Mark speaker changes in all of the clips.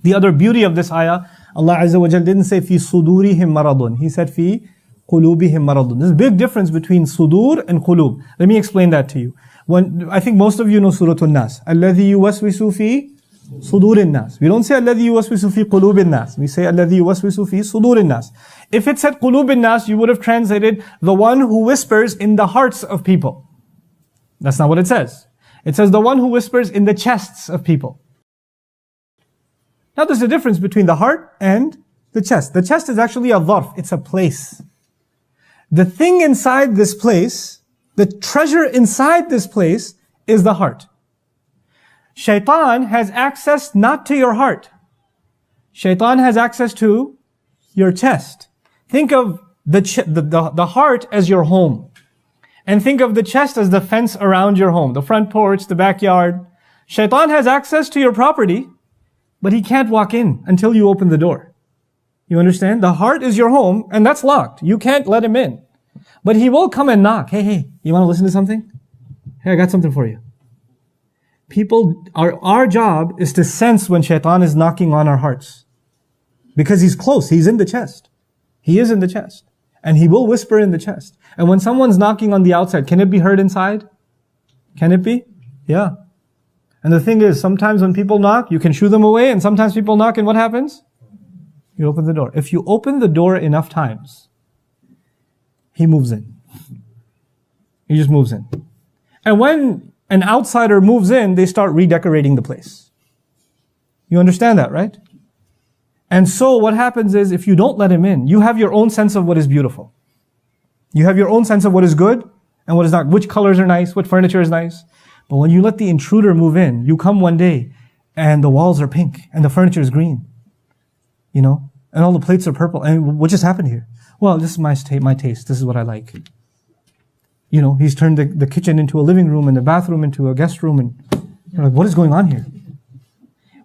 Speaker 1: The other beauty of this ayah, Allah Azza wa Jal didn't say fi sudurihim maradun. He said fi qulubihim maradun. There's a big difference between sudur and qulub. Let me explain that to you. I think most of you know Surah An-Nas. Alladhi yuwaswisu fi sudurin nas. We don't say alladhi yuwaswisu fi qulubin nas. We say alladhi yuwaswisu fi sudurin nas. If it said qulubin nas, you would have translated the one who whispers in the hearts of people. That's not what it says. It says the one who whispers in the chests of people. Now there's a difference between the heart and the chest. The chest is actually a dharf. It's a place. The thing inside this place, the treasure inside this place is the heart. Shaitan has access not to your heart. Shaitan has access to your chest. Think of the heart as your home. And think of the chest as the fence around your home, the front porch, the backyard. Shaitan has access to your property, but he can't walk in until you open the door. You understand? The heart is your home, and that's locked. You can't let him in. But he will come and knock. Hey, you want to listen to something? Hey, I got something for you. Our job is to sense when shaitan is knocking on our hearts. Because he's close, he's in the chest. He is in the chest. And he will whisper in the chest. And when someone's knocking on the outside, can it be heard inside? Can it be? Yeah. And the thing is, sometimes when people knock, you can shoo them away, and sometimes people knock and what happens? You open the door. If you open the door enough times, he moves in. He just moves in. And when an outsider moves in, they start redecorating the place. You understand that, right? And so what happens is, if you don't let him in, you have your own sense of what is beautiful. You have your own sense of what is good and what is not. Which colors are nice, what furniture is nice. But when you let the intruder move in, you come one day and the walls are pink and the furniture is green. You know? And all the plates are purple. And what just happened here? Well, this is my taste. This is what I like. You know, he's turned the kitchen into a living room and the bathroom into a guest room. And you're like, what is going on here?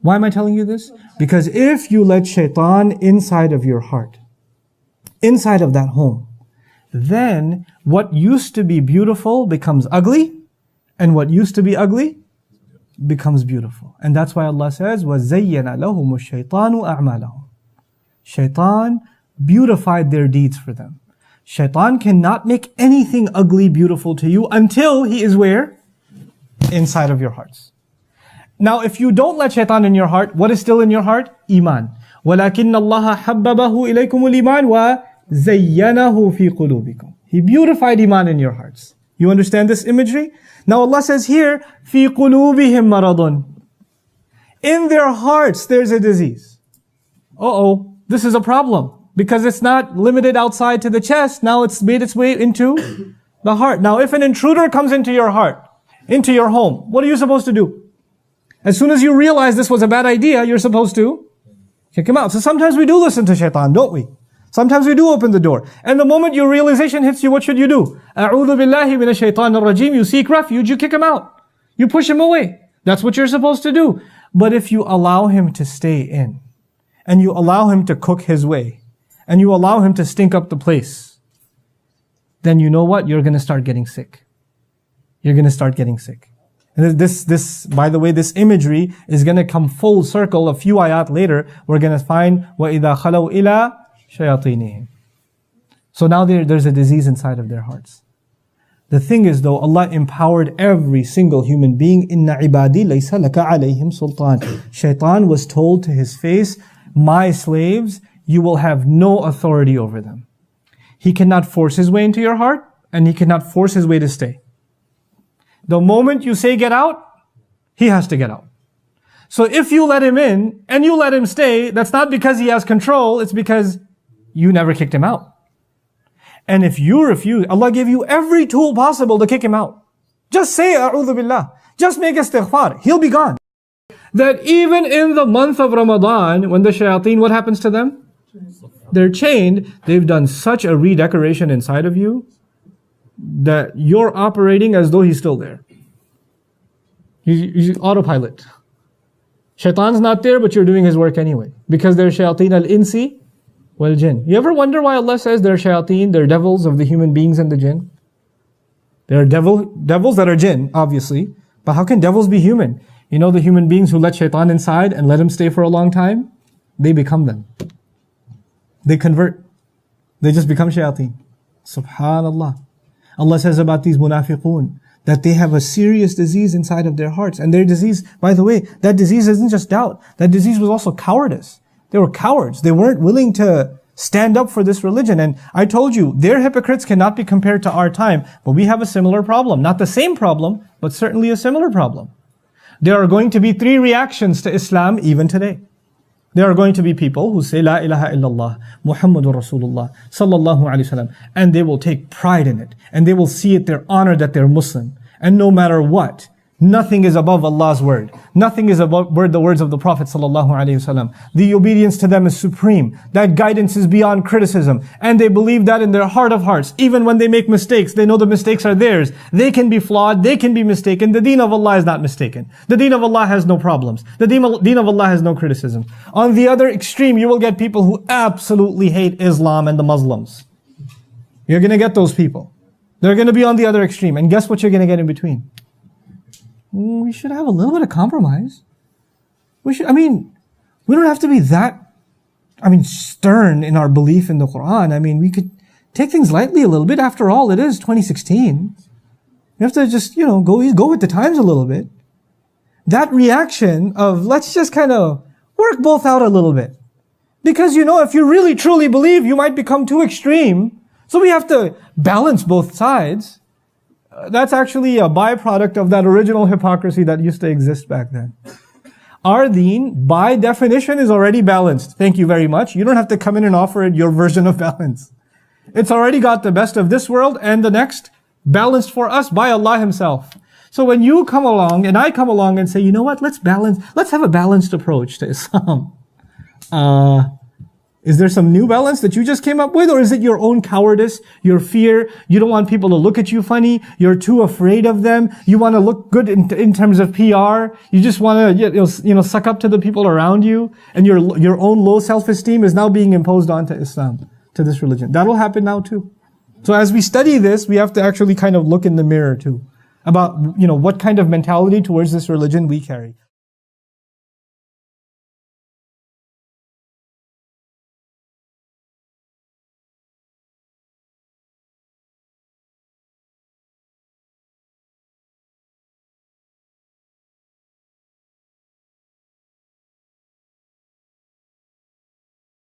Speaker 1: Why am I telling you this? Because if you let shaitan inside of your heart, inside of that home, then what used to be beautiful becomes ugly, and what used to be ugly becomes beautiful. And that's why Allah says, وَزَيَّنَ لَهُمُ الشَّيْطَانُ أَعْمَالَهُم. Shaitan beautified their deeds for them. Shaitan cannot make anything ugly beautiful to you until he is where? Inside of your hearts. Now, if you don't let shaitan in your heart, what is still in your heart? Iman. وَلَكِنَّ اللَّهَ حَبَّبَهُ إِلَيْكُمُ الْإِيمَانِ وَزَيَّنَهُ فِي قُلُوبِكُم. He beautified Iman in your hearts. You understand this imagery? Now Allah says here, فِي قُلُوبِهِم مَرَضٌ. In their hearts there's a disease. This is a problem. Because it's not limited outside to the chest, now it's made its way into the heart. Now if an intruder comes into your heart, into your home, what are you supposed to do? As soon as you realize this was a bad idea, you're supposed to kick him out. So sometimes we do listen to shaitan, don't we? Sometimes we do open the door. And the moment your realization hits you, what should you do? A'udhu billahi minash shaitanir rajim. You seek refuge, you kick him out. You push him away. That's what you're supposed to do. But if you allow him to stay in, and you allow him to cook his way, and you allow him to stink up the place, then you know what? You're going to start getting sick. You're going to start getting sick. And this, by the way, this imagery is going to come full circle. A few ayat later, we're going to find وَإِذَا خَلَوْا إِلَىٰ شَيَاطِينِهِمْ. So now there's a disease inside of their hearts. The thing is though, Allah empowered every single human being. إِنَّ عِبَادِي لَيْسَ لَكَ عَلَيْهِمْ سُلْطَانٍ. Shaitan was told to his face, my slaves, you will have no authority over them. He cannot force his way into your heart, and he cannot force his way to stay. The moment you say get out, he has to get out. So if you let him in, and you let him stay, that's not because he has control, it's because you never kicked him out. And if you refuse, Allah gave you every tool possible to kick him out. Just say, A'udhu Billah. Just make istighfar. He'll be gone. That even in the month of Ramadan, when the shayateen, what happens to them? They're chained. They've done such a redecoration inside of you that you're operating as though he's still there. He's autopilot. Shaitan's not there, but you're doing his work anyway. Because they're shayateen al-insi wal-jinn. You ever wonder why Allah says they're shayateen, they're devils of the human beings and the jinn? There are devils that are jinn, obviously. But how can devils be human? You know the human beings who let shaitan inside and let him stay for a long time? They become them. They convert. They just become shayateen. Subhanallah. Allah says about these munafiqun that they have a serious disease inside of their hearts. And their disease, by the way, that disease isn't just doubt. That disease was also cowardice. They were cowards. They weren't willing to stand up for this religion. And I told you, their hypocrites cannot be compared to our time, but we have a similar problem. Not the same problem, but certainly a similar problem. There are going to be 3 reactions to Islam even today. There are going to be people who say, La ilaha illallah, Muhammadur Rasulullah, sallallahu alayhi wasallam, and they will take pride in it. And they will see it their honor that they're Muslim. And no matter what, nothing is above Allah's word. Nothing is above the words of the Prophet sallallahu alaihi wasallam. The obedience to them is supreme. That guidance is beyond criticism. And they believe that in their heart of hearts. Even when they make mistakes, they know the mistakes are theirs. They can be flawed. They can be mistaken. The deen of Allah is not mistaken. The deen of Allah has no problems. The deen of Allah has no criticism. On the other extreme, you will get people who absolutely hate Islam and the Muslims. You're going to get those people. They're going to be on the other extreme. And guess what you're going to get in between? We should have a little bit of compromise. We don't have to be that, stern in our belief in the Quran. We could take things lightly a little bit. After all, it is 2016. You have to just, go with the times a little bit. That reaction of, let's just kind of work both out a little bit. Because, if you really truly believe, you might become too extreme. So we have to balance both sides. That's actually a byproduct of that original hypocrisy that used to exist back then. Our deen, by definition, is already balanced. Thank you very much. You don't have to come in and offer it your version of balance. It's already got the best of this world and the next, balanced for us by Allah Himself. So when you come along and I come along and say, you know what, let's have a balanced approach to Islam. Is there some new balance that you just came up with? Or is it your own cowardice, your fear? You don't want people to look at you funny. You're too afraid of them. You want to look good in terms of PR. You just want to, suck up to the people around you. And your own low self-esteem is now being imposed onto Islam, to this religion. That'll happen now too. So as we study this, we have to actually kind of look in the mirror too. About, what kind of mentality towards this religion we carry.